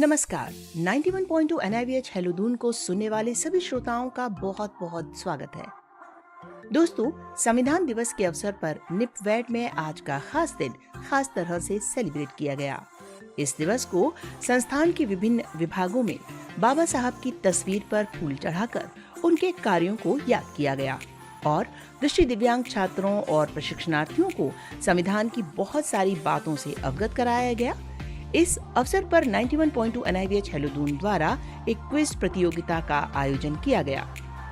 नमस्कार। 91.2 NIVH hello Doon को सुनने वाले सभी श्रोताओं का बहुत बहुत स्वागत है। दोस्तों, संविधान दिवस के अवसर पर निपवैड में आज का खास दिन खास तरह से सेलिब्रेट किया गया। इस दिवस को संस्थान के विभिन्न विभागों में बाबा साहब की तस्वीर पर फूल चढ़ाकर उनके कार्यों को याद किया गया और दृष्टि दिव्यांग छात्रों और प्रशिक्षणार्थियों को संविधान की बहुत सारी बातों से अवगत कराया गया। इस अवसर पर 91.2 NIVH हेलो दून द्वारा एक क्विज प्रतियोगिता का आयोजन किया गया,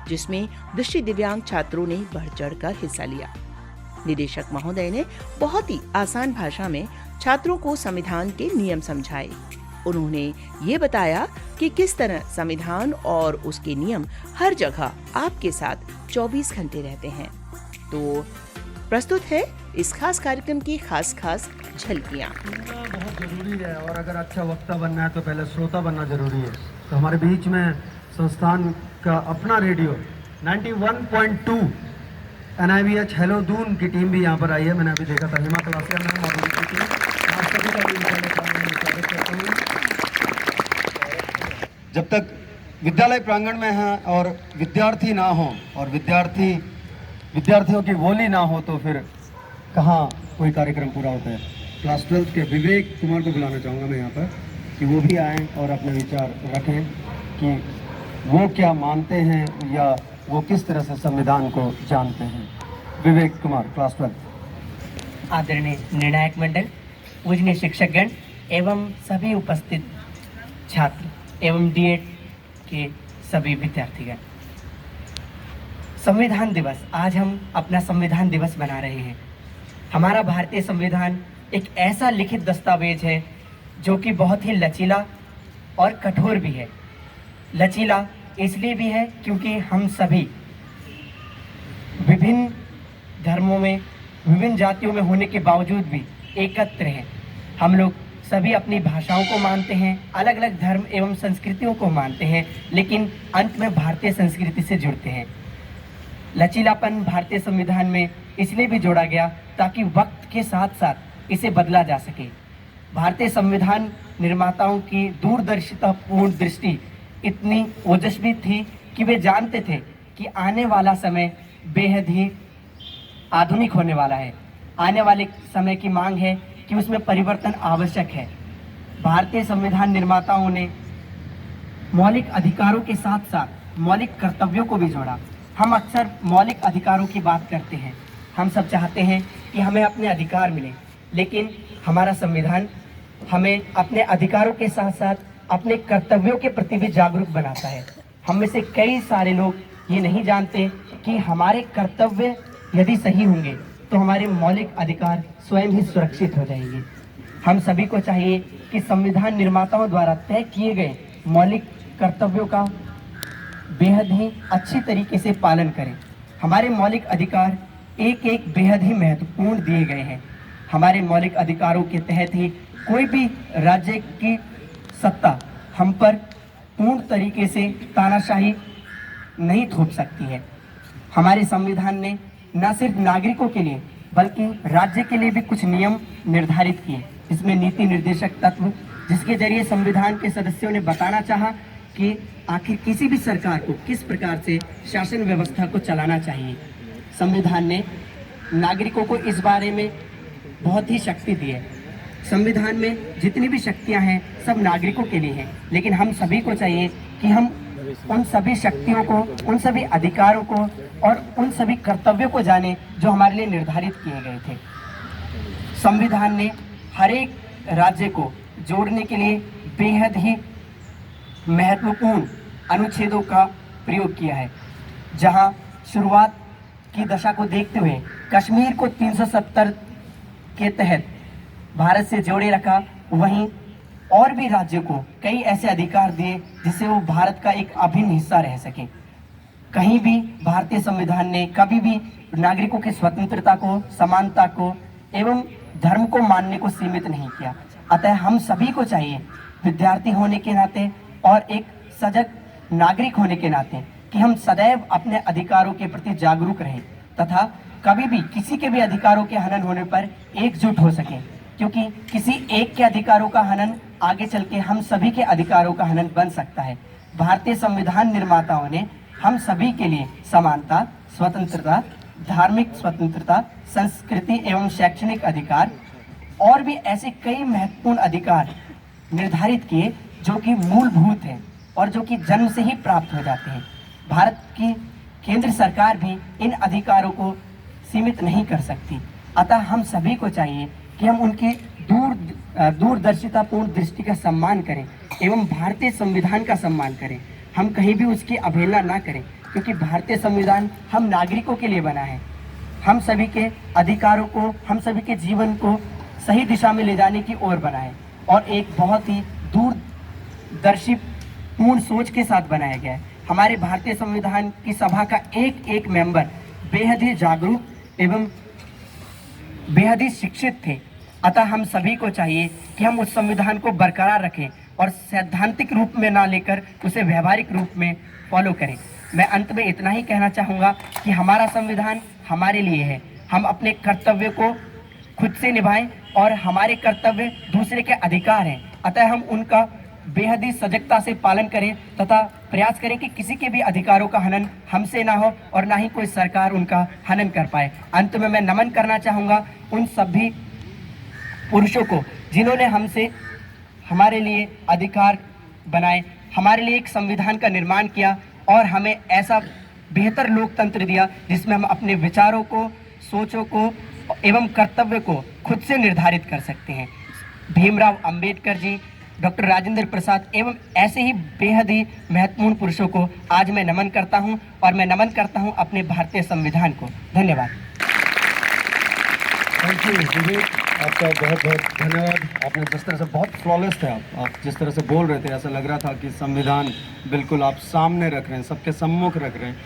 जिसमें दृष्टि दिव्यांग छात्रों ने बढ़ चढ़कर हिस्सा लिया। निदेशक महोदय ने बहुत ही आसान भाषा में छात्रों को संविधान के नियम समझाए। उन्होंने ये बताया कि किस तरह संविधान और उसके नियम हर जगह आपके साथ 24 घंटे रहते हैं। तो प्रस्तुत है इस खास कार्यक्रम की खास झलकियाँ। बहुत जरूरी है और अगर अच्छा वक्ता बनना है तो पहले श्रोता बनना जरूरी है। तो हमारे बीच में संस्थान का अपना रेडियो 91.2 NIVH हेलो दून की टीम भी यहाँ पर आई है। मैंने अभी देखा था हिमा क्लासिया मैम और उनकी टीम। आप सभी का भी स्वागत करता हूँ। जब तक विद्यालय प्रांगण में हैं और विद्यार्थी ना हो और विद्यार्थियों की बोली ना हो तो फिर कहाँ कोई कार्यक्रम पूरा होता है। क्लास 12 के विवेक कुमार को बुलाना चाहूँगा मैं यहाँ पर कि वो भी आएँ और अपने विचार रखें कि वो क्या मानते हैं या वो किस तरह से संविधान को जानते हैं। विवेक कुमार, क्लास 12। आदरणीय निर्णायक मंडल, पूजनीय शिक्षकगण एवं सभी उपस्थित छात्र एवं डीएड के सभी विद्यार्थीगण, संविधान दिवस, आज हम अपना संविधान दिवस मना रहे हैं। हमारा भारतीय संविधान एक ऐसा लिखित दस्तावेज है जो कि बहुत ही लचीला और कठोर भी है। लचीला इसलिए भी है क्योंकि हम सभी विभिन्न धर्मों में, विभिन्न जातियों में होने के बावजूद भी एकत्र हैं। हम लोग सभी अपनी भाषाओं को मानते हैं, अलग अलग धर्म एवं संस्कृतियों को मानते हैं, लेकिन अंत में भारतीय संस्कृति से जुड़ते हैं। लचीलापन भारतीय संविधान में इसलिए भी जोड़ा गया ताकि वक्त के साथ साथ इसे बदला जा सके। भारतीय संविधान निर्माताओं की दूरदर्शिता पूर्ण दृष्टि इतनी ओजस्वी थी कि वे जानते थे कि आने वाला समय बेहद ही आधुनिक होने वाला है। आने वाले समय की मांग है कि उसमें परिवर्तन आवश्यक है। भारतीय संविधान निर्माताओं ने मौलिक अधिकारों के साथ साथ मौलिक कर्तव्यों को भी जोड़ा। हम अक्सर मौलिक अधिकारों की बात करते हैं, हम सब चाहते हैं कि हमें अपने अधिकार मिले, लेकिन हमारा संविधान हमें अपने अधिकारों के साथ साथ अपने कर्तव्यों के प्रति भी जागरूक बनाता है। हम में से कई सारे लोग ये नहीं जानते कि हमारे कर्तव्य यदि सही होंगे तो हमारे मौलिक अधिकार स्वयं ही सुरक्षित हो जाएंगे। हम सभी को चाहिए कि संविधान निर्माताओं द्वारा तय किए गए मौलिक कर्तव्यों का बेहद ही अच्छी तरीके से पालन करें। हमारे मौलिक अधिकार एक एक बेहद ही महत्वपूर्ण दिए गए हैं। हमारे मौलिक अधिकारों के तहत ही कोई भी राज्य की सत्ता हम पर पूर्ण तरीके से तानाशाही नहीं थोप सकती है। हमारे संविधान ने न सिर्फ नागरिकों के लिए बल्कि राज्य के लिए भी कुछ नियम निर्धारित किए, जिसमें नीति निर्देशक तत्व, जिसके जरिए संविधान के सदस्यों ने बताना चाहा कि आखिर किसी भी सरकार को किस प्रकार से शासन व्यवस्था को चलाना चाहिए। संविधान ने नागरिकों को इस बारे में बहुत ही शक्ति दी है। संविधान में जितनी भी शक्तियां हैं सब नागरिकों के लिए हैं, लेकिन हम सभी को चाहिए कि हम उन सभी शक्तियों को, उन सभी अधिकारों को और उन सभी कर्तव्यों को जाने जो हमारे लिए निर्धारित किए गए थे। संविधान ने हर एक राज्य को जोड़ने के लिए बेहद ही महत्वपूर्ण अनुच्छेदों का प्रयोग किया है। जहां शुरुआत की दशा को देखते हुए कश्मीर को 370 के तहत भारत से जोड़े रखा, वहीं और भी राज्यों को कई ऐसे अधिकार दिए जिससे वो भारत का एक अभिन्न हिस्सा रह सके। कहीं भी भारतीय संविधान ने कभी भी नागरिकों की स्वतंत्रता को, समानता को एवं धर्म को मानने को सीमित नहीं किया। अतः हम सभी को चाहिए, विद्यार्थी होने के नाते और एक सजग नागरिक होने के नाते, कि हम सदैव अपने अधिकारों के प्रति जागरूक रहें तथा कभी भी किसी के भी अधिकारों के हनन होने पर एकजुट हो सकें। क्योंकि किसी एक के अधिकारों का हनन आगे चल के हम सभी के अधिकारों का हनन बन सकता है। भारतीय संविधान निर्माताओं ने हम सभी के लिए समानता, स्वतंत्रता, धार्मिक स्वतंत्रता, संस्कृति एवं शैक्षणिक अधिकार और भी ऐसे कई महत्वपूर्ण अधिकार निर्धारित किए जो कि मूलभूत हैं और जो कि जन्म से ही प्राप्त हो जाते हैं। भारत की केंद्र सरकार भी इन अधिकारों को सीमित नहीं कर सकती। अतः हम सभी को चाहिए कि हम उनके दूरदर्शितापूर्ण दृष्टि का सम्मान करें एवं भारतीय संविधान का सम्मान करें। हम कहीं भी उसकी अवहेलना ना करें, क्योंकि भारतीय संविधान हम नागरिकों के लिए बना है। हम सभी के अधिकारों को, हम सभी के जीवन को सही दिशा में ले जाने की ओर बना है और एक बहुत ही दूरदर्शीपूर्ण सोच के साथ बनाया गया है। हमारे भारतीय संविधान की सभा का एक एक मेंबर बेहद ही जागरूक एवं बेहद ही शिक्षित थे। अतः हम सभी को चाहिए कि हम उस संविधान को बरकरार रखें और सैद्धांतिक रूप में ना लेकर उसे व्यवहारिक रूप में फॉलो करें। मैं अंत में इतना ही कहना चाहूँगा कि हमारा संविधान हमारे लिए है। हम अपने कर्तव्य को खुद से निभाएं और हमारे कर्तव्य दूसरे के अधिकार हैं। अतः हम उनका बेहद ही सजगता से पालन करें तथा प्रयास करें कि किसी के भी अधिकारों का हनन हमसे ना हो और ना ही कोई सरकार उनका हनन कर पाए। अंत में मैं नमन करना चाहूँगा उन सभी पुरुषों को जिन्होंने हमसे हमारे लिए अधिकार बनाए, हमारे लिए एक संविधान का निर्माण किया और हमें ऐसा बेहतर लोकतंत्र दिया जिसमें हम अपने विचारों को, सोचों को एवं कर्तव्य को खुद से निर्धारित कर सकते हैं। भीमराव अंबेडकर जी, डॉक्टर राजेंद्र प्रसाद एवं ऐसे ही बेहद ही महत्वपूर्ण पुरुषों को आज मैं नमन करता हूं और मैं नमन करता हूं अपने भारतीय संविधान को। धन्यवाद। थैंक यू विवेक, आपका बहुत बहुत धन्यवाद। आपने जिस तरह से बहुत फ्लॉलेस थे आप जिस तरह से बोल रहे थे, ऐसा लग रहा था कि संविधान बिल्कुल आप सामने रख रहे हैं, सबके सम्मुख रख रहे हैं।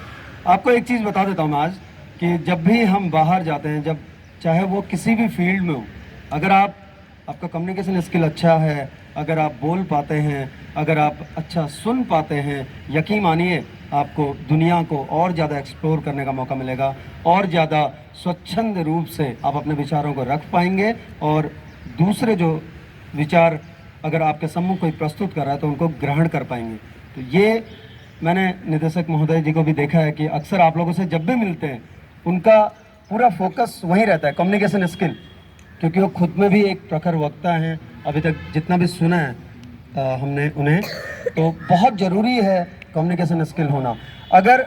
आपको एक चीज़ बता देता हूँ मैं आज कि जब भी हम बाहर जाते हैं, जब चाहे वो किसी भी फील्ड में हो, अगर आपका कम्युनिकेशन स्किल अच्छा है, अगर आप बोल पाते हैं, अगर आप अच्छा सुन पाते हैं, यकीन मानिए आपको दुनिया को और ज़्यादा एक्सप्लोर करने का मौका मिलेगा और ज़्यादा स्वच्छंद रूप से आप अपने विचारों को रख पाएंगे और दूसरे जो विचार अगर आपके सम्मुख कोई प्रस्तुत कर रहा है तो उनको ग्रहण कर पाएंगे। तो ये मैंने निदेशक महोदय जी को भी देखा है कि अक्सर आप लोगों से जब भी मिलते हैं उनका पूरा फोकस वहीं रहता है, कम्युनिकेशन स्किल, क्योंकि वो खुद में भी एक प्रखर वक्ता हैं। अभी तक जितना भी सुना है हमने उन्हें, तो बहुत ज़रूरी है कम्युनिकेशन स्किल होना। अगर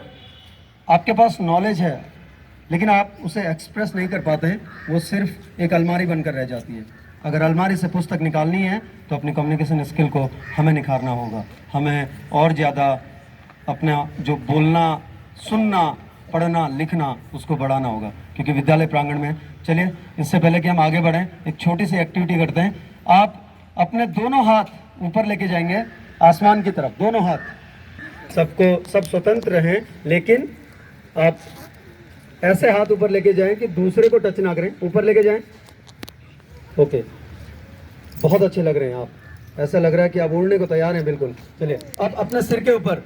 आपके पास नॉलेज है लेकिन आप उसे एक्सप्रेस नहीं कर पाते हैं, वो सिर्फ एक अलमारी बनकर रह जाती है। अगर अलमारी से पुस्तक निकालनी है तो अपनी कम्युनिकेशन स्किल को हमें निखारना होगा। हमें और ज़्यादा अपना जो बोलना, सुनना, पढ़ना, लिखना, उसको बढ़ाना होगा, क्योंकि विद्यालय प्रांगण में। चलिए, इससे पहले कि हम आगे बढ़ें, एक छोटी सी एक्टिविटी करते हैं। आप अपने दोनों हाथ ऊपर लेके जाएंगे आसमान की तरफ, दोनों हाथ। सब स्वतंत्र रहें, लेकिन आप ऐसे हाथ ऊपर लेके जाएं कि दूसरे को टच ना करें। ऊपर लेके जाएं। ओके, बहुत अच्छे लग रहे हैं आप, ऐसा लग रहा है कि आप उड़ने को तैयार हैं बिल्कुल। चलिए, आप अपने सिर के ऊपर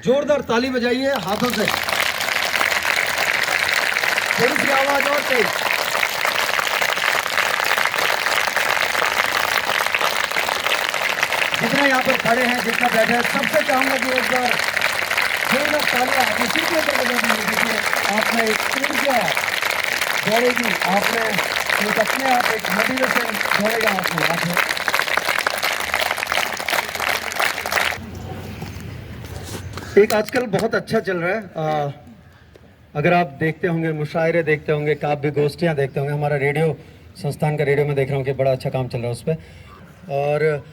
जोरदार ताली बजाइए हाथों से, थोड़ी सी आवाज और तेज। जितने यहाँ पर खड़े हैं, जितना बैठे हैं, सबसे चाहूंगा कि एक बार जोरदार तालियां किसी के ऊपर बजा दीजिए। आपने एक ऊर्जा दौड़ेगी, आपने एक अपने आप एक मोटिवेशन दौड़ेगा आपको। एक आजकल बहुत अच्छा चल रहा है, अगर आप देखते होंगे, मुशायरे देखते होंगे, काव्य गोष्ठियाँ देखते होंगे, हमारा रेडियो संस्थान का रेडियो में देख रहा हूँ कि बड़ा अच्छा काम चल रहा है उस पर। और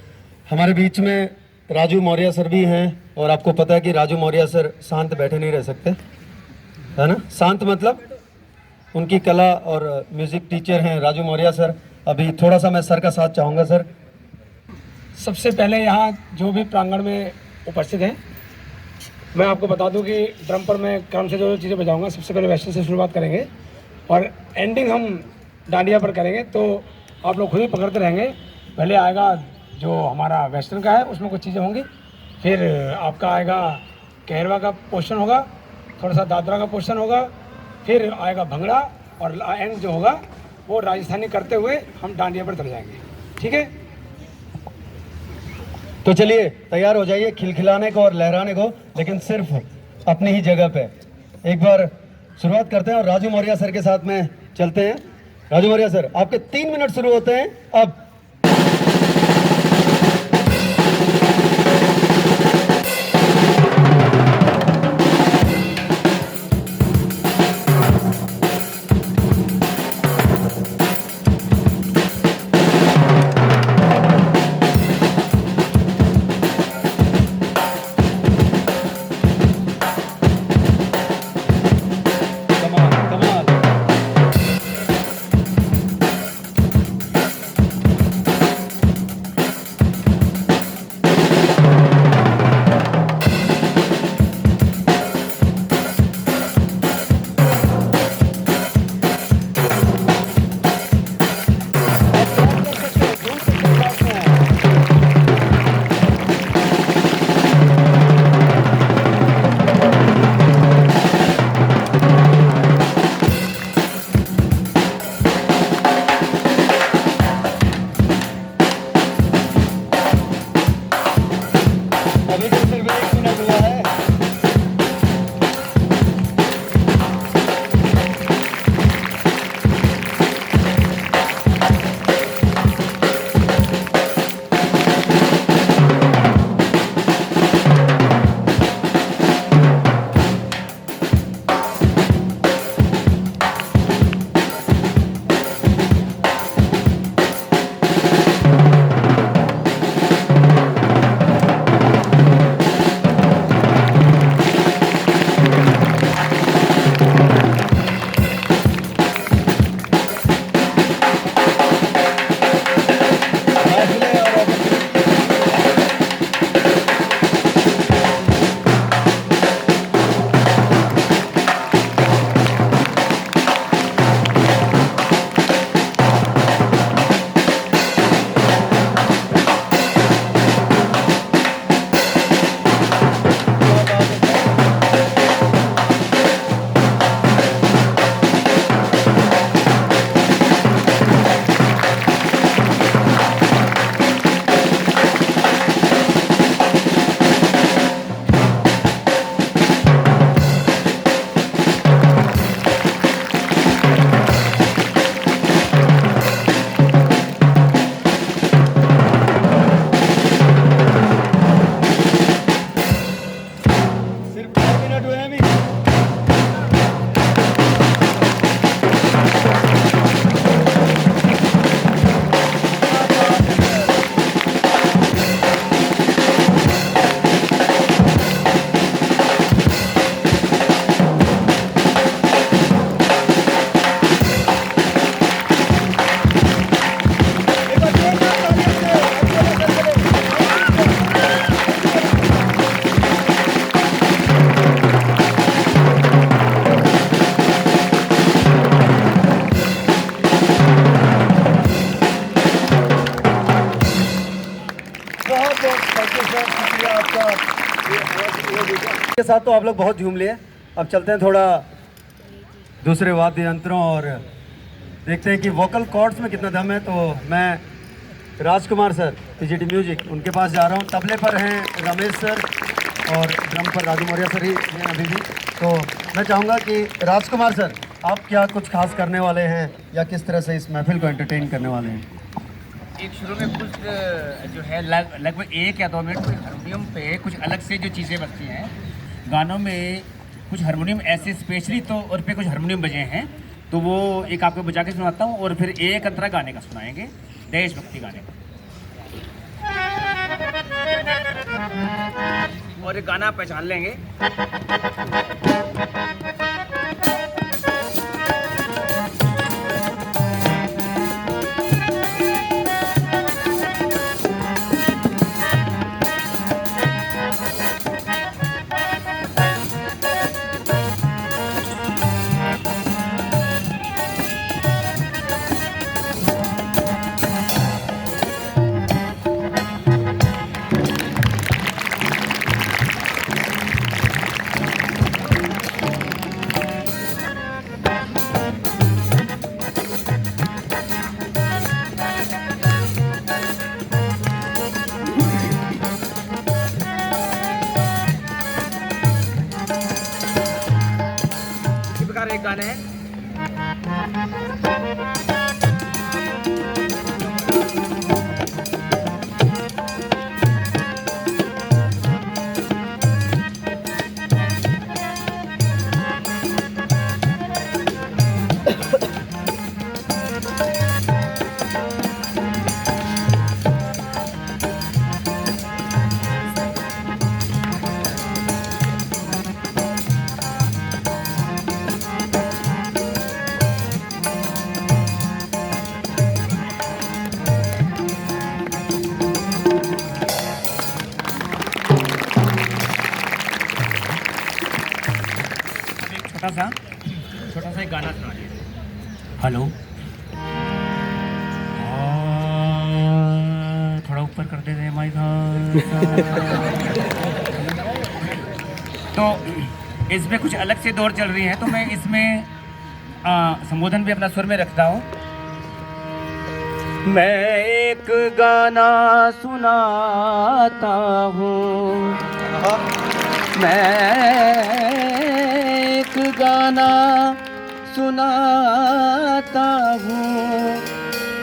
हमारे बीच में राजू मौर्य सर भी हैं, और आपको पता है कि राजू मौर्य सर शांत बैठे नहीं रह सकते, है ना। शांत मतलब उनकी कला और म्यूज़िक टीचर हैं राजू मौर्य सर। अभी थोड़ा सा मैं सर का साथ चाहूँगा। सर, सबसे पहले यहाँ जो भी प्रांगण में उपस्थित हैं, मैं आपको बता दूं कि ड्रम पर मैं क्रम से जो चीज़ें बजाऊंगा, सबसे पहले वेस्टर्न से शुरुआत करेंगे और एंडिंग हम डांडिया पर करेंगे, तो आप लोग खुद ही पकड़ते रहेंगे। पहले आएगा जो हमारा वेस्टर्न का है, उसमें कुछ चीज़ें होंगी, फिर आपका आएगा कहरवा का पोर्शन होगा, थोड़ा सा दादरा का पोर्शन होगा, फिर आएगा भंगड़ा और एंड जो होगा वो राजस्थानी करते हुए हम डांडिया पर चले जाएंगे। ठीक है, तो चलिए तैयार हो जाइए खिलखिलाने को और लहराने को, लेकिन सिर्फ अपनी ही जगह पे। एक बार शुरुआत करते हैं और राजू मौर्य सर के साथ में चलते हैं। राजू मौर्य सर, आपके 3 मिनट शुरू होते हैं अब। कमाल कमाल। अभी तो सिर्फ 1 मिनट हुआ है। महफिलें और सिर्फ 2 मिनट हुए हैं अभी। एक बार जोरदार तालियों से अच्छे से चले। बहुत बहुत थैंक यू सर, शुक्रिया आपका। के साथ तो आप लोग बहुत झूम लिए। अब चलते हैं थोड़ा दूसरे वाद्य यंत्रों और देखते हैं कि वोकल कॉर्ड्स में कितना दम है। तो मैं राजकुमार सर पीजीटी म्यूजिक उनके पास जा रहा हूँ। तबले पर हैं रमेश सर और ड्रम पर राजू मौर्य सर ही हैं अभी भी। तो मैं चाहूँगा कि राजकुमार सर, आप क्या कुछ खास करने वाले हैं या किस तरह से इस महफिल को एंटरटेन करने वाले हैं? एक शुरू में कुछ जो है लगभग 1 या 2 मिनट कुछ हारमोनियम पे कुछ अलग से जो चीज़ें बजती हैं गानों में, कुछ हारमोनियम ऐसे स्पेशली तो और पे कुछ हारमोनियम बजे हैं, तो वो एक आपको बजा के सुनाता हूँ और फिर एक अंतरा गाने का सुनाएंगे, देशभक्ति गाने का। और एक गाना आप पहचान लेंगे। छोटा सा एक गाना सुना दिया। हेलो, थोड़ा ऊपर कर देते हैं माइक। तो इसमें कुछ अलग से दौर चल रही है, तो मैं इसमें संबोधन भी अपना स्वर में रखता हूँ। मैं एक गाना सुनाता हूँ, मैं एक गाना सुनाता हूँ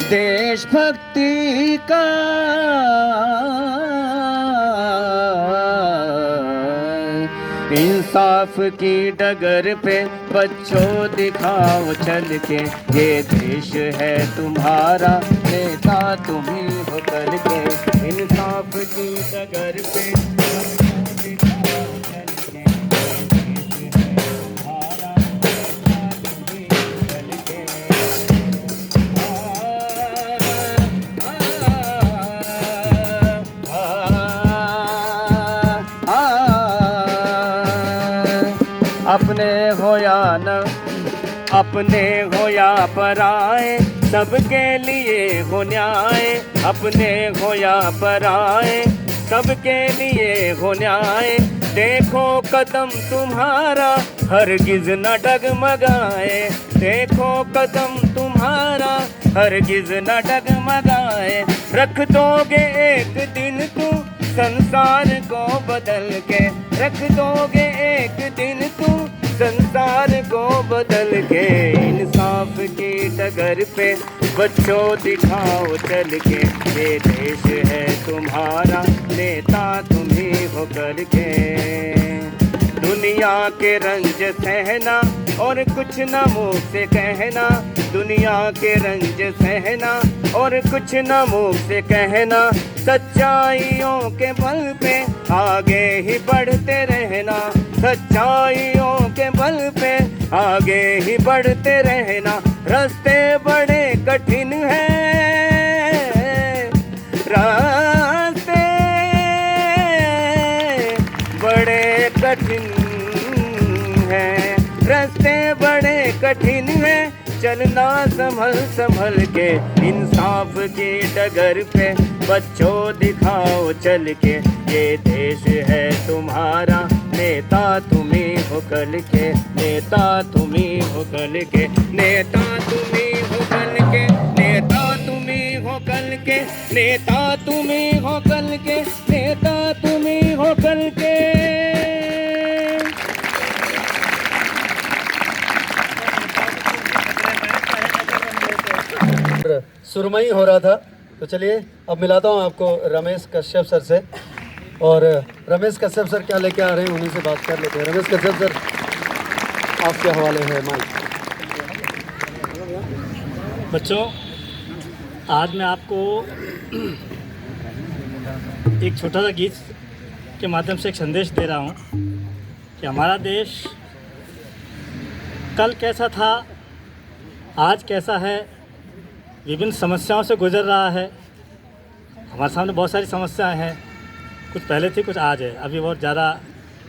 देशभक्ति का। इंसाफ की डगर पे बच्चों दिखाओ चल के, ये देश है तुम्हारा, नेता तुम्ही हो कल के। इंसाफ की डगर पे बच्चों दिखाओ चल के, ये देश है तुम्हारा, नेता तुम्ही हो कल के। अपने हो या न अपने हो या पराए, सबके लिए हो न्याय। अपने हो या पराए, सबके लिए हो न्याय। देखो कदम तुम्हारा हरगिज न डगमगाए, देखो कदम तुम्हारा हरगिज न डगमगाए। रख दोगे एक दिन तू संसार को बदल के, रख दोगे एक दिन तू संसार को बदल के। इंसाफ की डगर पे बच्चों दिखाओ चल के, ये देश है तुम्हारा, नेता तुम्ही हो कल के। दुनिया के रंज सहना और कुछ न मुँह से कहना, दुनिया के रंज सहना और कुछ न मुँह से कहना। सच्चाइयों के बल पे आगे ही बढ़ते रहना, सच्चाइयों के बल पे आगे ही बढ़ते रहना। रास्ते बड़े कठिन हैं, रास्ते बड़े कठिन हैं, रास्ते बड़े कठिन हैं। चलना संभल संभल के, इंसाफ की डगर पे बच्चों दिखाओ चल के। ये देश है तुम्हारा, नेता तुम्ही हो कल के, नेता तुम्ही हो कल के, नेता तुम्ही हो कल के, नेता तुम्ही हो कल के, नेता तुम्ही हो कल के, नेता तुम्ही हो कल के। सुरमई हो रहा था, तो चलिए अब मिलाता हूँ आपको रमेश कश्यप सर से। और रमेश कश्यप सर क्या लेके आ रहे हैं उन्हीं से बात कर लेते हैं। रमेश कश्यप सर, आपके हवाले है माइक। बच्चों, आज मैं आपको एक छोटा सा गीत के माध्यम से एक संदेश दे रहा हूँ कि हमारा देश कल कैसा था, आज कैसा है, विभिन्न समस्याओं से गुजर रहा है। हमारे सामने बहुत सारी समस्याएं हैं, कुछ पहले थी, कुछ आज है। अभी बहुत ज़्यादा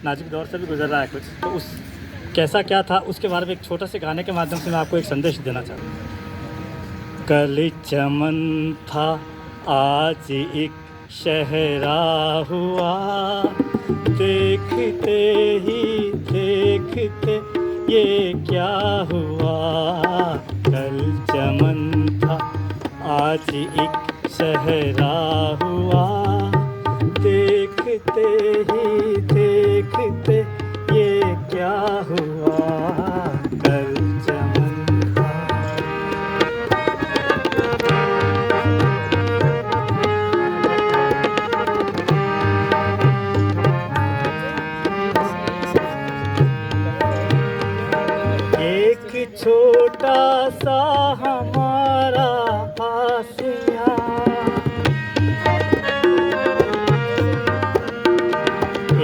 नाजुक दौर से भी गुजर रहा है कुछ। तो उस कैसा क्या था उसके बारे में एक छोटा से गाने के माध्यम से मैं आपको एक संदेश देना चाहता हूँ। कल चमन था, आज एक शहरा हुआ, देखते ही देखते ये क्या हुआ। कल चमन था, आज एक शहरा हुआ, देखते ही देखते ये क्या हुआ। कल चमन था। सा हमारा आसियाँ,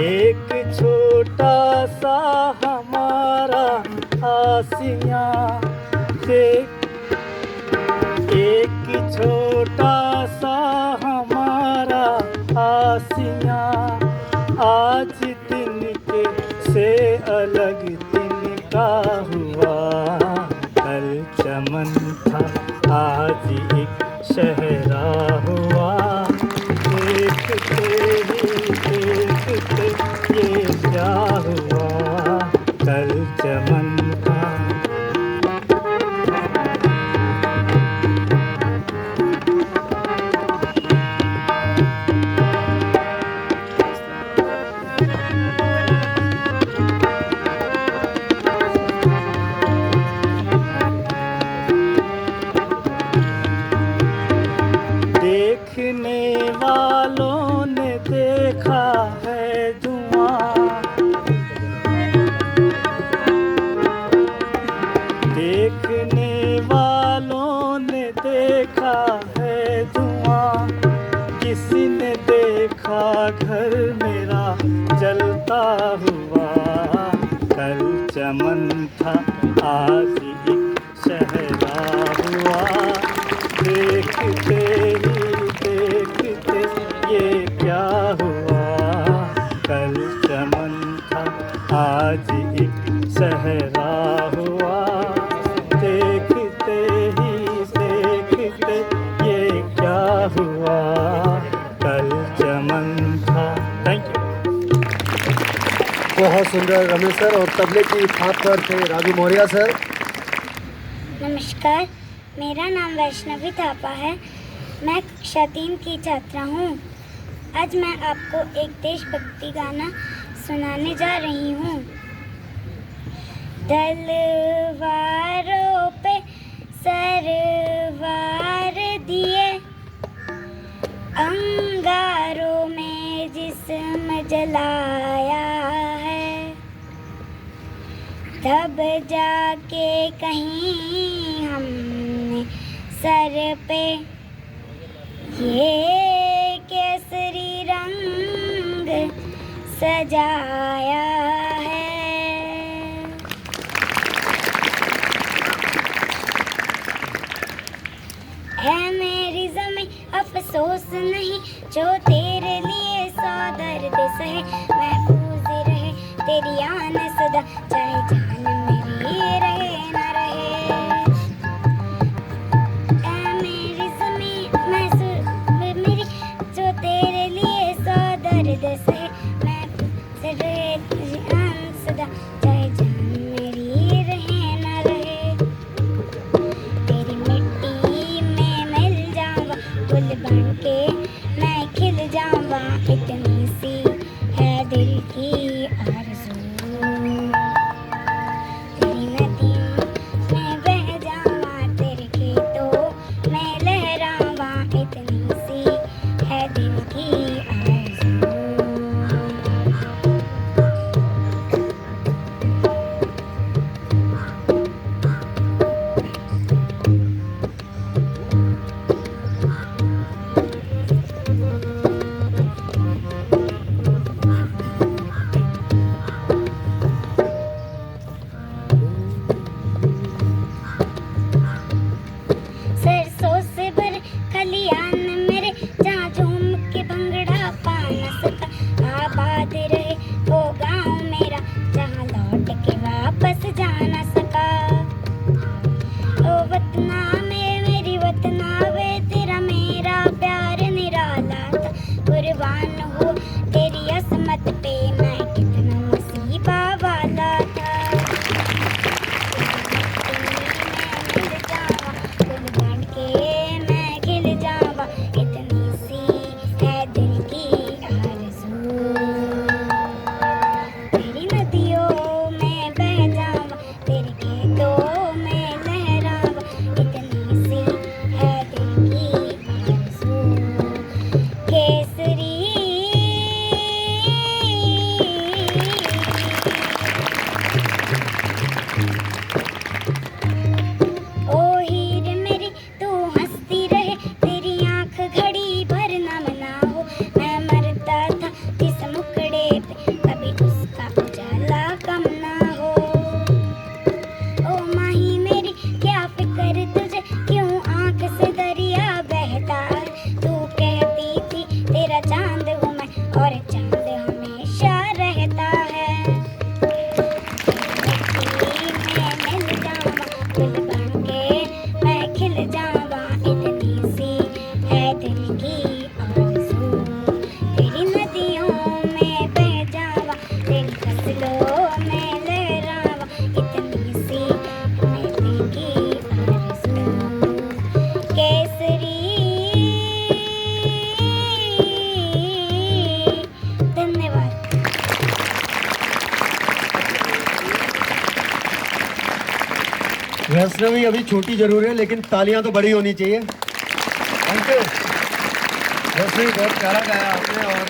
एक छोटा सा हमारा आसियाँ, एक छोटा सा हमारा आसियाँ, आज तिनके से अलग तिनका हुआ। कल चमन था आज एक शहरा हुआ, देखते ही देखते ये क्या हुआ। कल चमन था। देखने वालों ने देखा है धुआं, देखने वालों ने देखा है धुआं, किसी ने देखा घर मेरा जलता हुआ। कल चमन था आज एक शहरा हुआ, देखते ही देखते ये क्या हुआ। कल चमन था आज एक शहरा हुआ, देखते ही देखते ये क्या हुआ। कल चमन था। Thank you. बहुत सुंदर रमेश सर। और तबले की थाप पर थे राजू मौर्या सर। नमस्कार, मेरा नाम वैष्णवी थापा है। मैं कक्षा 3 की छात्रा हूँ। आज मैं आपको एक देशभक्ति गाना सुनाने जा रही हूँ। तलवारों पे सरवार दिए, अंगारों में जिस्म जलाया है, तब जाके कहीं हमने सर पे ये केसरी रंग सजाया है। है मेरी ज़मीं अफसोस नहीं, जो तेरे लिए सौ दर्द सहे, महफूज रहे तेरी आन सदा, चाहे जान मेरी रहे ना रहे। ऐ मेरी ज़मीं मेरी, जो तेरे लिए सौ दर्द सहे, महफूज रहे तेरी आन सदा, चाहे जान मेरी रहे ना रहे। तेरी मिट्टी में मिल जाऊंगा, फूल बन के मैं खिल जाऊंगा, इतनी सी है दिल की आरज़ू। तेरी नदियों में बह जाऊंगा, तेरे खेतों में लहराऊंगा, इतनी सी है दिल की आरज़ू। वैष्णवी अभी छोटी जरूर है, लेकिन तालियां तो बड़ी होनी चाहिए। थैंक यू वैष्णवी, बहुत प्यारा गाया आपने। और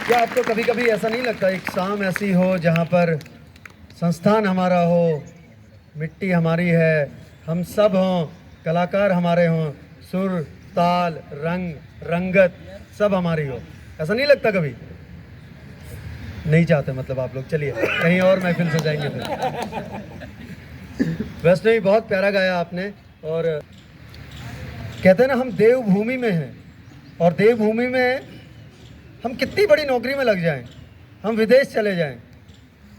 क्या आपको कभी कभी ऐसा नहीं लगता एक शाम ऐसी हो जहाँ पर संस्थान हमारा हो, मिट्टी हमारी है, हम सब हों, कलाकार हमारे हों, सुर ताल रंग रंगत सब हमारी हो, ऐसा नहीं लगता कभी? नहीं चाहते मतलब आप लोग। चलिए कहीं और महफिल से जाएंगे फिर। वैष्णवी बहुत प्यारा गाया आपने। और कहते हैं ना, हम देवभूमि में हैं, और देवभूमि में हम कितनी बड़ी नौकरी में लग जाएं, हम विदेश चले जाएं,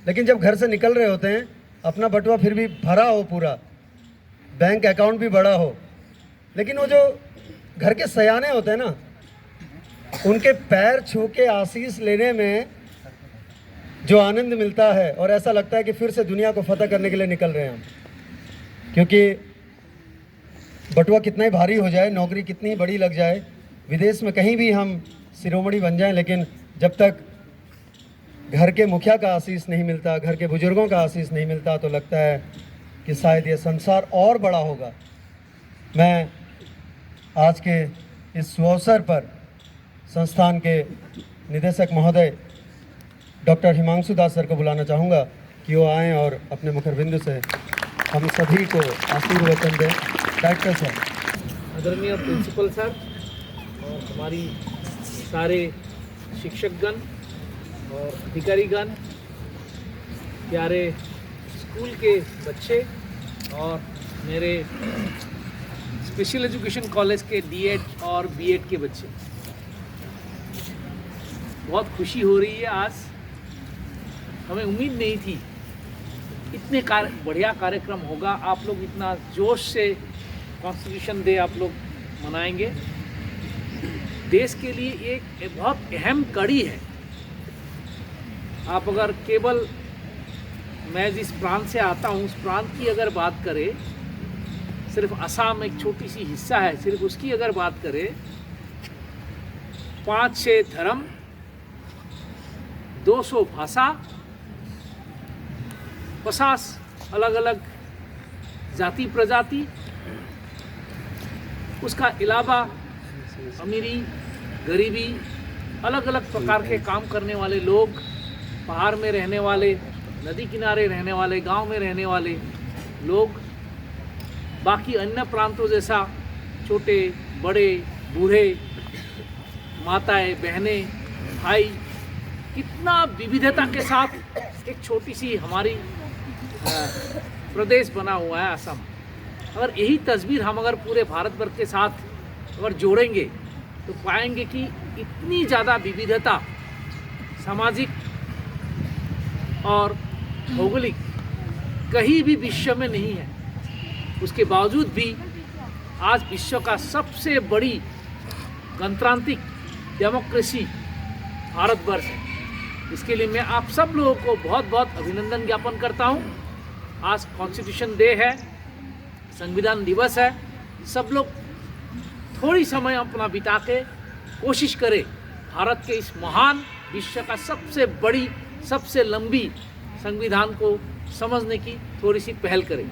लेकिन जब घर से निकल रहे होते हैं, अपना बटुआ फिर भी भरा हो पूरा, बैंक अकाउंट भी बड़ा हो, लेकिन वो जो घर के सयाने होते हैं ना, उनके पैर छू के आशीष लेने में जो आनंद मिलता है, और ऐसा लगता है कि फिर से दुनिया को फतह करने के लिए निकल रहे हैं हम। क्योंकि बटुआ कितना ही भारी हो जाए, नौकरी कितनी ही बड़ी लग जाए, विदेश में कहीं भी हम शिरोमणि बन जाएं, लेकिन जब तक घर के मुखिया का आशीष नहीं मिलता, घर के बुजुर्गों का आशीष नहीं मिलता, तो लगता है कि शायद ये संसार और बड़ा होगा। मैं आज के इस अवसर पर संस्थान के निदेशक महोदय डॉक्टर हिमांशु दास सर को बुलाना चाहूँगा कि वो आएँ और अपने मुखरबिंदु से हम सभी को आशीर्वचन दें। Director sir. आदरणीय प्रिंसिपल सर और हमारी सारे शिक्षकगण और अधिकारीगण, प्यारे स्कूल के बच्चे और मेरे स्पेशल एजुकेशन कॉलेज के डीएड और बीएड के बच्चे, बहुत खुशी हो रही है आज। हमें उम्मीद नहीं थी इतने बढ़िया कार्यक्रम होगा। आप लोग इतना जोश से कॉन्स्टिट्यूशन डे आप लोग मनाएंगे, देश के लिए एक बहुत अहम कड़ी है। आप अगर केवल, मैं जिस प्रांत से आता हूँ उस प्रांत की अगर बात करें, सिर्फ असम एक छोटी सी हिस्सा है, सिर्फ उसकी अगर बात करें, 5-6 धर्म, 200 भाषा, 50 अलग अलग जाति प्रजाति, उसका अलावा अमीरी गरीबी, अलग अलग प्रकार के काम करने वाले लोग, पहाड़ में रहने वाले, नदी किनारे रहने वाले, गांव में रहने वाले लोग, बाकी अन्य प्रांतों जैसा छोटे बड़े बूढ़े, माताएं बहनें भाई, कितना विविधता के साथ एक छोटी सी हमारी प्रदेश बना हुआ है असम। अगर यही तस्वीर हम अगर पूरे भारतवर्ष के साथ अगर जोड़ेंगे तो पाएंगे कि इतनी ज़्यादा विविधता सामाजिक और भौगोलिक कहीं भी विश्व में नहीं है। उसके बावजूद भी आज विश्व का सबसे बड़ी गणतांत्रिक डेमोक्रेसी भारतवर्ष है। इसके लिए मैं आप सब लोगों को बहुत बहुत अभिनंदन ज्ञापन करता हूँ। आज कॉन्स्टिट्यूशन डे है, संविधान दिवस है। सब लोग थोड़ी समय अपना बिता के कोशिश करें भारत के इस महान विश्व का सबसे बड़ी सबसे लंबी संविधान को समझने की थोड़ी सी पहल करें।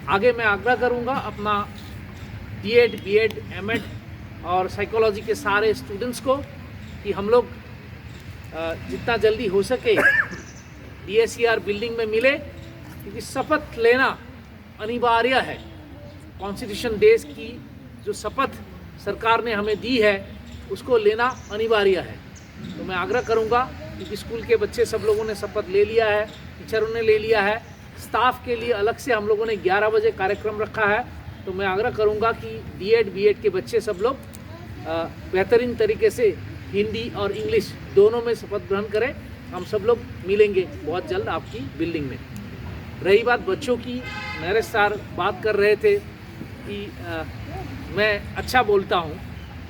आगे मैं आग्रह करूंगा अपना बीएड, एमएड और साइकोलॉजी के सारे स्टूडेंट्स को कि हम लोग जितना जल्दी हो सके DSER बिल्डिंग में मिले, क्योंकि शपथ लेना अनिवार्य है। कॉन्स्टिट्यूशन डे की जो शपथ सरकार ने हमें दी है उसको लेना अनिवार्य है। तो मैं आग्रह करूंगा, क्योंकि स्कूल के बच्चे सब लोगों ने शपथ ले लिया है, टीचरों ने ले लिया है, स्टाफ के लिए अलग से हम लोगों ने 11 बजे कार्यक्रम रखा है। तो मैं आग्रह करूंगा कि DED BEd के बच्चे सब लोग बेहतरीन तरीके से हिंदी और इंग्लिश दोनों में शपथ ग्रहण करें। हम सब लोग मिलेंगे बहुत जल्द आपकी बिल्डिंग में। रही बात बच्चों की, नरेश सर बात कर रहे थे कि मैं अच्छा बोलता हूँ,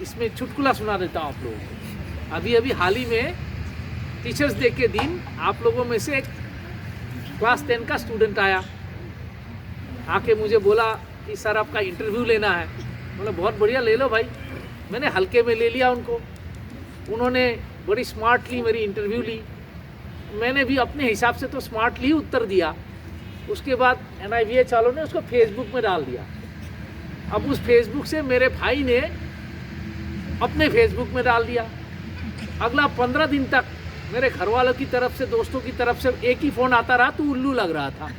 इसमें चुटकुला सुना देता हूँ आप लोगों को। अभी हाल ही में टीचर्स डे के दिन आप लोगों में से एक क्लास 10 का स्टूडेंट आया, आके मुझे बोला कि सर आपका इंटरव्यू लेना है। बोला बहुत बढ़िया, ले लो भाई। मैंने हल्के में ले लिया उनको। उन्होंने बड़ी स्मार्टली मेरी इंटरव्यू ली। मैंने भी अपने हिसाब से तो स्मार्टली उत्तर दिया। उसके बाद NIVH वालों ने उसको फेसबुक में डाल दिया। अब उस फेसबुक से मेरे भाई ने अपने फेसबुक में डाल दिया। अगला 15 दिन तक मेरे घर वालों की तरफ से, दोस्तों की तरफ से एक ही फ़ोन आता रहा, तो उल्लू लग रहा था।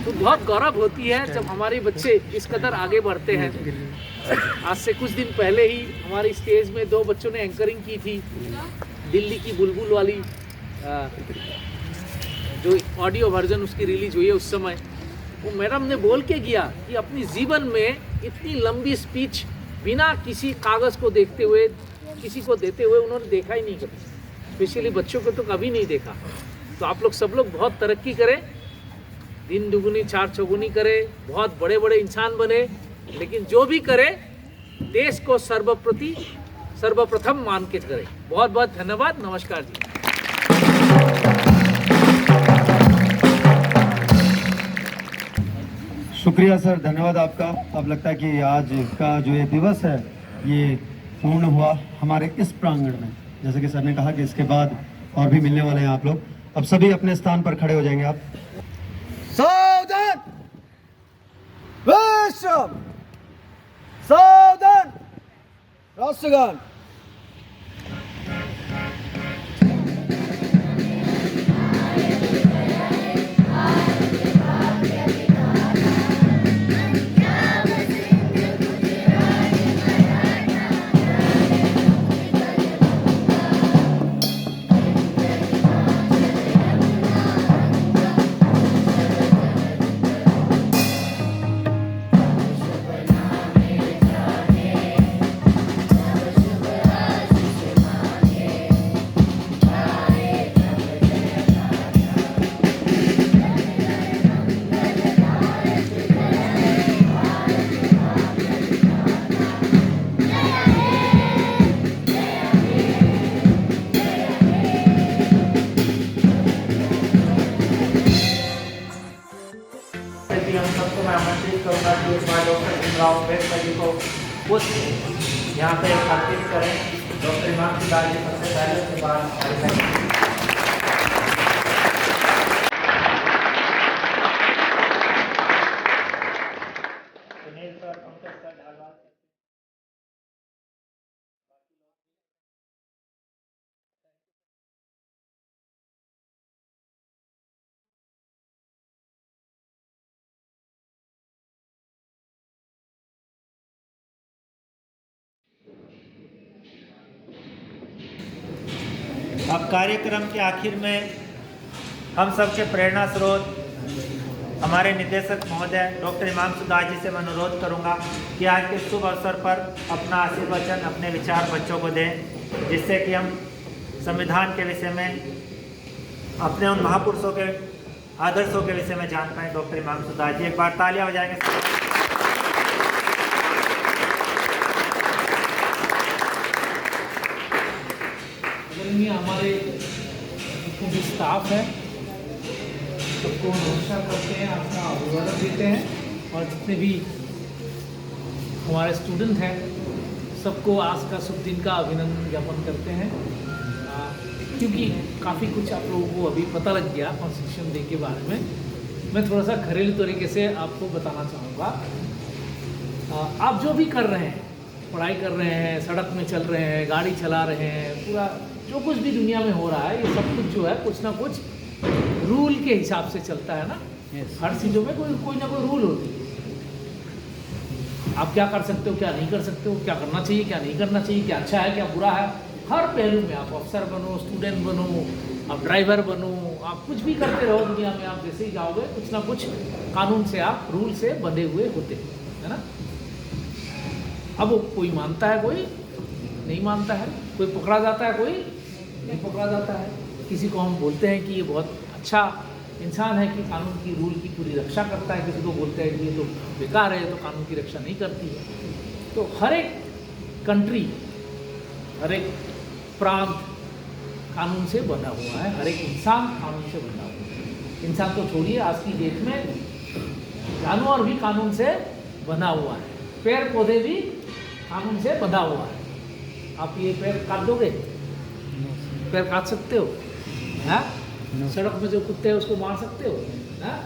तो बहुत गौरव होती है जब हमारे बच्चे इस कदर आगे बढ़ते हैं। आज से कुछ दिन पहले ही हमारी स्टेज में 2 बच्चों ने एंकरिंग की थी, दिल्ली की बुलबुल वाली, जो ऑडियो वर्जन उसकी रिलीज हुई है उस समय। वो मैडम ने बोल के गया कि अपनी जीवन में इतनी लंबी स्पीच बिना किसी कागज़ को देखते हुए, किसी को देते हुए उन्होंने देखा ही नहीं कभी, स्पेशली बच्चों को तो कभी नहीं देखा। तो आप लोग सब लोग बहुत तरक्की करें, दिन दुगुनी चार चौगुनी करें, बहुत बड़े बड़े इंसान बने, लेकिन जो भी करे देश को सर्वप्रथम मान के करें। बहुत बहुत धन्यवाद। नमस्कार जी। शुक्रिया सर, धन्यवाद आपका। अब लगता है कि आज का जो ये दिवस है ये पूर्ण हुआ हमारे इस प्रांगण में। जैसे कि सर ने कहा कि इसके बाद और भी मिलने वाले हैं आप लोग। अब सभी अपने स्थान पर खड़े हो जाएंगे आप। सावधान, विश्राम, सावधान, राष्ट्रगान। हम सबको मैं आमंत्रित करूँगा कि इस बार डॉक्टर भीमराव अम्बेडकर जी को पुष्प यहाँ पे अर्पित करें। डॉक्टर इमाम सुदार जी सबसे पहले, उसके बाद अब कार्यक्रम के आखिर में हम सबके प्रेरणा स्रोत हमारे निदेशक महोदय डॉक्टर इमाम सुदार जी से मैं अनुरोध करूंगा कि आज के शुभ अवसर पर अपना आशीर्वचन, अपने विचार बच्चों को दें, जिससे कि हम संविधान के विषय में, अपने उन महापुरुषों के आदर्शों के विषय में जान पाएँ। डॉक्टर इमाम सुदार जी, एक बार तालियां हो जाएंगे। हमारे जितने भी स्टाफ है सबको नमस्कार करते हैं, अपना अभिवादन देते हैं, और जितने भी हमारे स्टूडेंट हैं सबको आज का शुभ दिन का अभिनंदन ज्ञापन करते हैं। क्योंकि काफ़ी कुछ आप लोगों को अभी पता लग गया कॉन्स्टिट्यूशन डे के बारे में, मैं थोड़ा सा घरेलू तरीके से आपको बताना चाहूँगा। आप जो भी कर रहे हैं, पढ़ाई कर रहे हैं, सड़क में चल रहे हैं, गाड़ी चला रहे हैं, पूरा जो कुछ भी दुनिया में हो रहा है, ये सब कुछ जो है कुछ ना कुछ रूल के हिसाब से चलता है ना। हर चीज़ों में कोई ना कोई रूल होती है। आप क्या कर सकते हो, क्या नहीं कर सकते हो, क्या करना चाहिए, क्या नहीं करना चाहिए, क्या अच्छा है, क्या बुरा है, हर पहलू में आप अफसर बनो, स्टूडेंट बनो, आप ड्राइवर बनो, आप कुछ भी करते रहो दुनिया में, आप जैसे ही जाओगे कुछ ना कुछ कानून से, आप रूल से बंधे हुए होते हैं, है ना। अब कोई मानता है, कोई नहीं मानता है, कोई पकड़ा जाता है, कोई नहीं पकड़ा जाता है। किसी को हम बोलते हैं कि ये बहुत अच्छा इंसान है कि कानून की, रूल की पूरी रक्षा करता है, किसी को बोलते हैं कि ये तो बेकार है, तो कानून की रक्षा नहीं करती है। तो हर एक कंट्री, हर एक प्रांत कानून से बंधा हुआ है, हर एक इंसान कानून से बंधा हुआ है। इंसान तो छोड़िए, आज की डेट में जानवर भी कानून से बंधा हुआ है, पेड़ पौधे भी कानून से बंधा हुआ है। आप ये पेड़ काट दोगे पैर काट सकते हो? हाँ? सड़क में जो कुत्ते हैं उसको मार सकते हो? हाँ?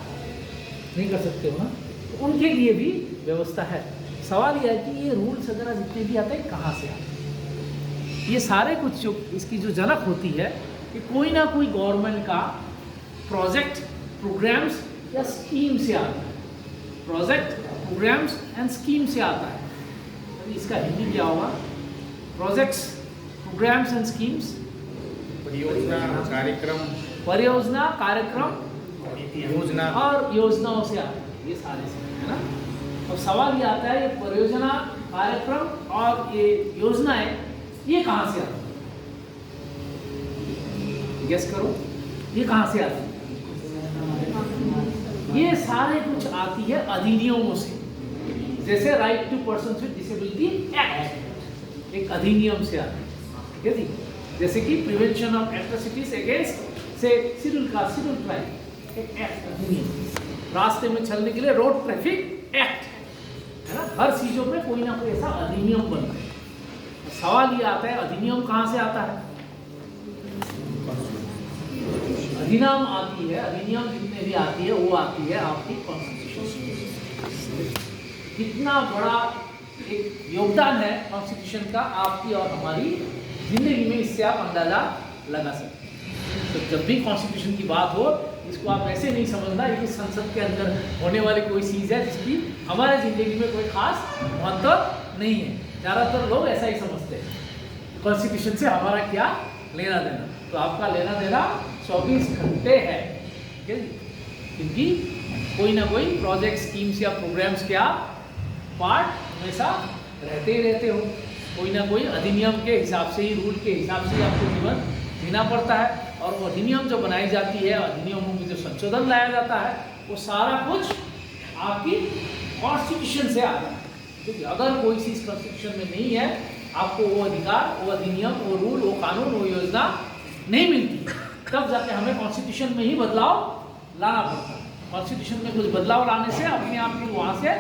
नहीं कर सकते हो ना? तो उनके लिए भी व्यवस्था है। सवाल यह है कि ये रूल्स वगैरह जितने भी आते हैं कहाँ से आते हैं? ये सारे कुछ जो इसकी जो जनक होती है कि कोई ना कोई गवर्नमेंट का प्रोजेक्ट, प्रोग्राम्स या स्कीम से आता है। प्रोजेक्ट, प्रोग्राम्स एंड स्कीम से आता है। तो इसका हिंदी क्या होगा? प्रोजेक्ट्स, प्रोग्राम्स एंड स्कीम्स, परियोजना, कार्यक्रम, परियोजना, कार्यक्रम, योजना और योजनाओं से आते हैं ये सारे से, है ना? तो सवाल ये आता है ये परियोजना, कार्यक्रम और ये योजनाएं ये कहाँ से आती है? गेस करो, ये कहाँ से आती है? ये सारे कुछ आती है अधिनियमों से। जैसे right to person with disability act एक अधिनियम से आती है, ठीक है जी? जैसे कि प्रिवेंशन ऑफ एट्रोसिटीज अगेंस्ट से शेड्यूल कास्ट, शेड्यूल ट्राइब, एक एक्ट, अधिनियम। रास्ते में चलने के लिए रोड ट्रैफिक एक्ट, है ना? हर चीजों में कोई ना कोई ऐसा अधिनियम बनता है। सवाल ये आता है अधिनियम कहाँ से आता है? अधिनियम आती है, अधिनियम जितने भी आती है वो आती है आपकी कॉन्स्टिट्यूशन। कितना बड़ा एक योगदान है कॉन्स्टिट्यूशन का आपकी और हमारी जिंदगी में, इससे आप अंदाजा लगा सकते हैं। तो जब भी कॉन्स्टिट्यूशन की बात हो, इसको आप ऐसे नहीं समझना ये संसद के अंदर होने वाली कोई चीज़ है जिसकी हमारे ज़िंदगी में कोई खास महत्व नहीं है। ज़्यादातर लोग ऐसा ही समझते हैं कॉन्स्टिट्यूशन से हमारा क्या लेना देना। तो आपका लेना देना 24 घंटे है, ठीक है? क्योंकि कोई ना कोई प्रोजेक्ट, स्कीम्स या प्रोग्राम्स के आप पार्ट हमेशा रहते ही रहते हो। कोई ना कोई अधिनियम के हिसाब से ही, रूल के हिसाब से ही आपको जीवन जीना पड़ता है। और वो अधिनियम जो बनाई जाती है, अधिनियमों में जो संशोधन लाया जाता है, वो सारा कुछ आपकी कॉन्स्टिट्यूशन से आता है। क्योंकि अगर कोई चीज़ कॉन्स्टिट्यूशन में नहीं है, आपको वो अधिकार, वो अधिनियम, वो रूल, वो कानून, वो योजना नहीं मिलती। तब जाके हमें कॉन्स्टिट्यूशन में ही बदलाव लाना पड़ता है। कॉन्स्टिट्यूशन में कुछ बदलाव लाने से अपने आप को वहाँ से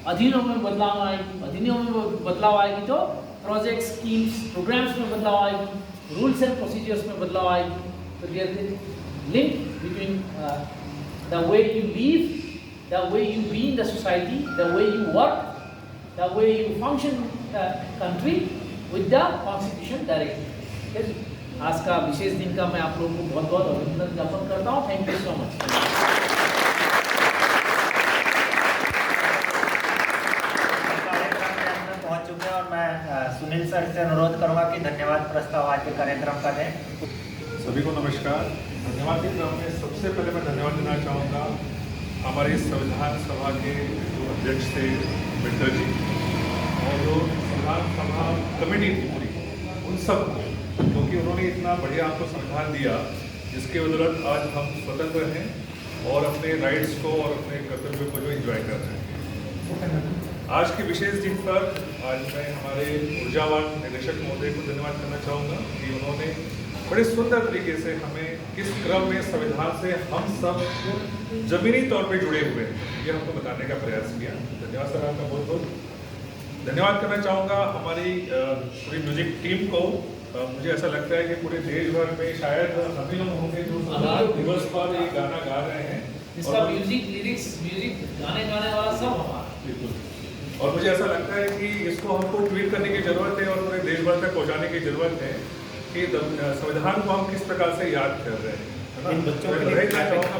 अधिनियम में बदलाव आएगी, अधिनियम में बदलाव आएगी तो प्रोजेक्ट, स्कीम्स, प्रोग्राम्स में बदलाव आएगी, रूल्स एंड प्रोसीजर्स में बदलाव आएगी। तो there is link between the way you live, the way you be in the society, the way you work, the way you function country with the constitution directly. आज का विशेष दिन का मैं आप लोगों को बहुत बहुत अभिनंदन ज्ञापन करता हूँ। Thank you so much. Sunil sir से अनुरोध करूंगा कि धन्यवाद प्रस्ताव आज के कार्यक्रम का दें। सभी को नमस्कार। धन्यवाद के क्रम में सबसे पहले मैं धन्यवाद देना चाहूँगा हमारे संविधान सभा के जो अध्यक्ष थे मित्तर जी, और जो संविधान सभा कमेटी थी पूरी, उन सबको, क्योंकि उन्होंने इतना बढ़िया आपको संविधान दिया जिसके बदौलत आज हम स्वतंत्र हैं और अपने राइट्स को और अपने कर्तव्यों को जो एंजॉय कर रहे हैं। आज के विशेष दिन पर आज मैं हमारे ऊर्जावान निदेशक महोदय को धन्यवाद करना चाहूँगा कि उन्होंने बड़े सुंदर तरीके से हमें किस क्रम में संविधान से हम सब जमीनी तौर पे जुड़े हुए हैं ये हमको बताने का प्रयास किया। धन्यवाद सर, आपका बहुत बहुत धन्यवाद करना चाहूँगा हमारी पूरी म्यूजिक टीम को। मुझे ऐसा लगता है कि पूरे देश भर में शायद हम ही लोग होंगे जो संविधान दिवस पर ये गाना गा रहे हैं। इसका म्यूजिक, लिरिक्स, म्यूजिक गाने वाला सब हमारा। बिल्कुल। और मुझे ऐसा लगता है कि इसको हमको ट्वीट करने की ज़रूरत है और पूरे देश भर तक पहुंचाने की ज़रूरत है कि संविधान को हम किस प्रकार से याद कर रहे हैं, है ना? इन बच्चों के लिए चाहूँगा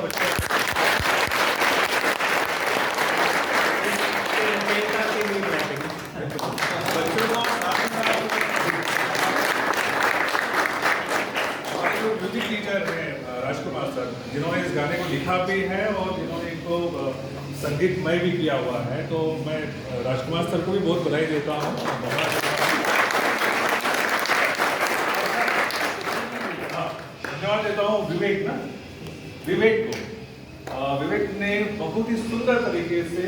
म्यूजिक टीचर हैं राजकुमार सर, जिन्होंने इस गाने को लिखा भी है और जिन्होंने इनको संगीतमय भी किया हुआ है, तो मैं राजकुमार सर को भी बहुत बधाई देता हूँ। धन्यवाद देता हूँ विवेक को। विवेक ने बहुत ही सुंदर तरीके से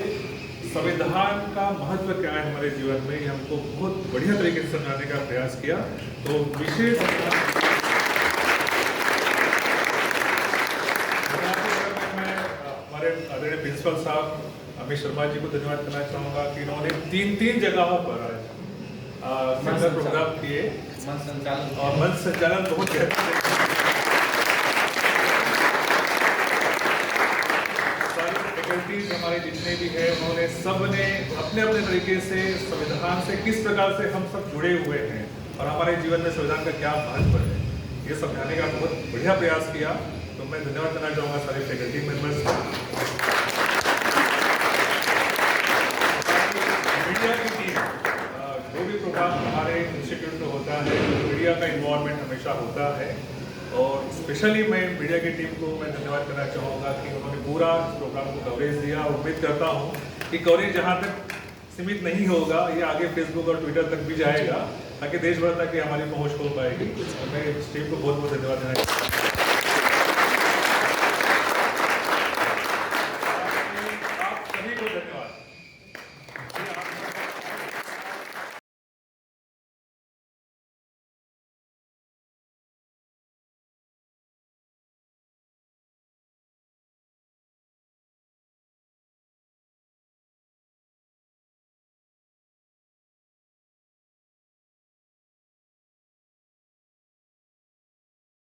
संविधान का महत्व क्या है हमारे जीवन में, हमको बहुत बढ़िया तरीके से समझाने का प्रयास किया। तो विशेष आदरणीय प्रिंसिपल साहब अमित शर्मा जी को धन्यवाद करना चाहूँगा कि इन्होंने तीन जगहों पर आज संगत प्रोग्राम किए और मंच संचालन बहुत बेहतर है। सारे फैकल्टीज हमारे जितने भी हैं उन्होंने सब ने अपने अपने तरीके से संविधान से किस प्रकार से हम सब जुड़े हुए हैं और हमारे जीवन में संविधान का क्या महत्व है ये समझाने का बहुत बढ़िया प्रयास किया। तो मैं धन्यवाद करना चाहूँगा सारे फैकल्टी मेंबर्स का। मीडिया की टीम, जो भी प्रोग्राम हमारे इंस्टीट्यूट में होता है मीडिया का इन्वॉल्वमेंट हमेशा होता है और स्पेशली मैं मीडिया की टीम को मैं धन्यवाद करना चाहूँगा कि उन्होंने पूरा इस प्रोग्राम को कवरेज दिया। उम्मीद करता हूँ कि कवरेज जहाँ तक सीमित नहीं होगा ये आगे फेसबुक और ट्विटर तक भी जाएगा ताकि देश भर तक हमारी पहुँच हो पाएगी। मैं इस टीम को बहुत बहुत धन्यवाद देना चाहूँगा।